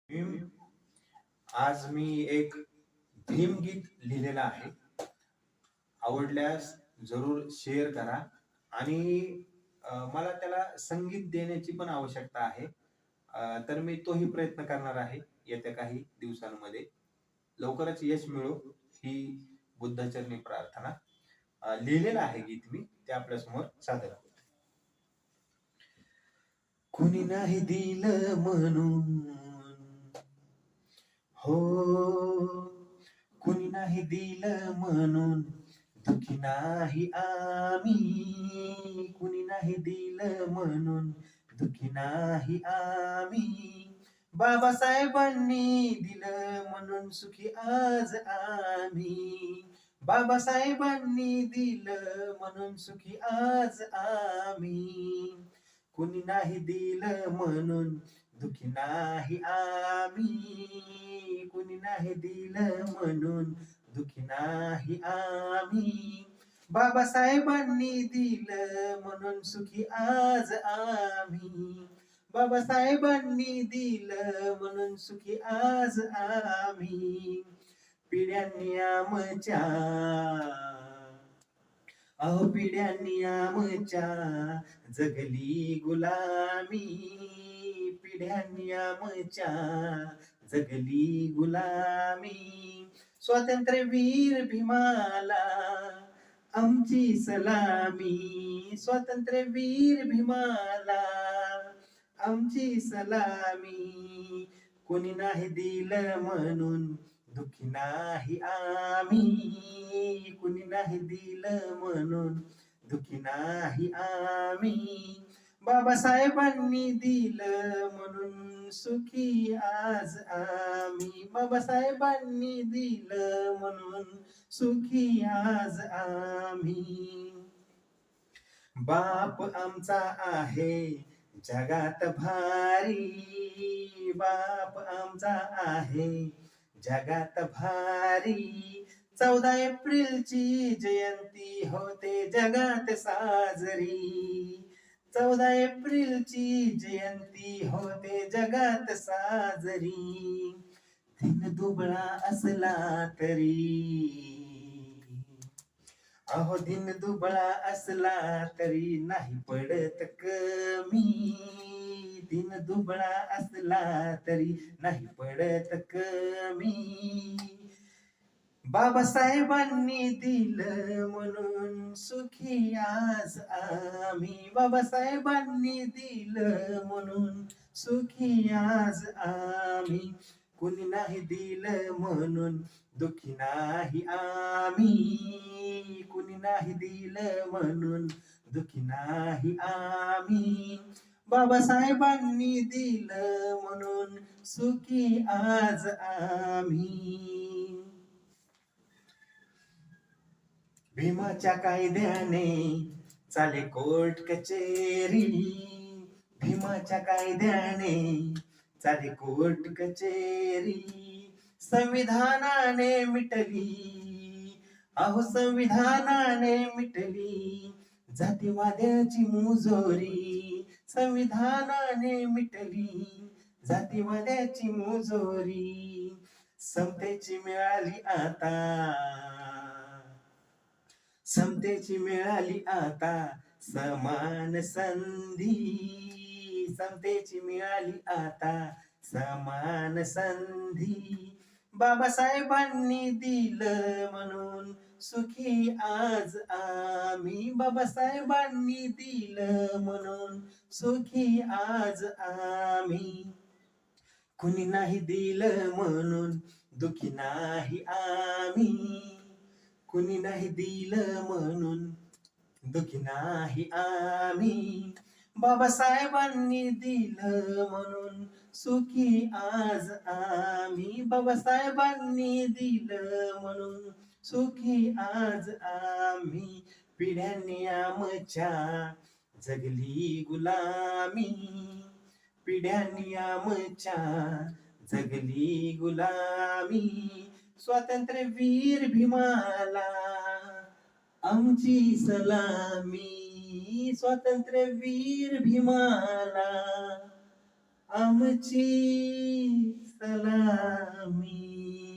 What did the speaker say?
भीम. आज मी एक भीम गीत लिहिलेलं आहे. आवडल्यास जरूर शेअर करा आणि मला त्याला संगीत देण्याची पण आवश्यकता आहे. तर मी तोही प्रयत्न करणार आहे येत्या काही दिवसांमध्ये. लवकरच यश मिळो ही बुद्धाचरणी प्रार्थना. लिहिलेलं आहे गीत मी ते आपल्यासमोर सादर करतो. कुणी नाही दिलं म्हणून हो, कुणी नाही दिलं म्हणून दुखी नाही आम्ही. कुणी नाही दिलं म्हणून दुखी नाही आम्ही. बाबासाहेबांनी दिलं म्हणून सुखी आज आम्ही. बाबासाहेबांनी दिलं म्हणून सुखी आज आम्ही. कुणी नाही दिलं म्हणून दुखी नाही आम्ही. कुणी नाही दिलं म्हणून दुखी नाही आम्ही. बाबासाहेबांनी दिलं म्हणून सुखी आज आम्ही. बाबासाहेबांनी दिलं म्हणून सुखी आज आम्ही. पिढ्यांनी आमच्या अहो पिढ्यांनी आमच्या जगली गुलामी. पिढ्यांनी आमच्या जगली गुलामी. स्वातंत्र्यवीर भीमाला आमची सलामी. स्वातंत्र्यवीर भीमाला आमची सलामी. कोणी नाही दिलं म्हणून दुखी नाही आम्ही. कुणी नाही दिलं म्हणून दुखी नाही आम्ही. बाबासाहेबांनी दिलं म्हणून सुखी आज आम्ही. बाबासाहेबांनी दिलं म्हणून सुखी आज आम्ही. बाप आमचा आहे जगात भारी. बाप आमचा आहे जगात भारी. 14 एप्रिलची जयंती होते जगात साजरी. 14 एप्रिलची जयंती होते जगात साजरी. दिन दुबळा असला तरी अहो दिन दुबळा असला तरी नाही पडत कमी. दिन दुबळा असला तरी नाही पडत कमी. बाबासाहेबांनी दिलं म्हणून सुखी आज आम्ही. बाबासाहेबांनी दिलं म्हणून सुखी आज आम्ही. कुणी नाही दिलं म्हणून दुखी नाही आम्ही. कुणी नाही दिलं म्हणून दुखी नाही आम्ही. बाबासाहेबांनी दिलं म्हणून सुखी आज आम्ही. भीमाच्या कायद्याने चाले कोर्ट कचेरी. भीमाच्या कायद्याने चाले कोर्ट कचेरी. संविधानाने मिटली अहो संविधानाने मिटली जातीवाद्याची मुजोरी. संविधानाने मिटली जातीवाद्याची मुजोरी. समतेची मिळाली आता समतेची मिळाली आता समान संधी. समतेची मिळाली आता समान संधी. बाबासाहेबांनी दिलं म्हणून सुखी आज आम्ही. बाबासाहेबांनी दिलं म्हणून सुखी आज आम्ही. कुणी नाही दिलं म्हणून दुखी नाही आम्ही. कुणी नाही दिलं म्हणून दुखी नाही आम्ही. बाबासाहेबांनी दिलं म्हणून सुखी आज आम्ही. बाबासाहेबांनी दिलं म्हणून सुखी आज आम्ही. पिढ्यांनी आमच्या जगली गुलामी. पिढ्यांनी आमच्या जगली गुलामी. स्वातंत्र्यवीर भीमाला आमची सलामी. स्वातंत्र्यवीर भीमाला आमची मी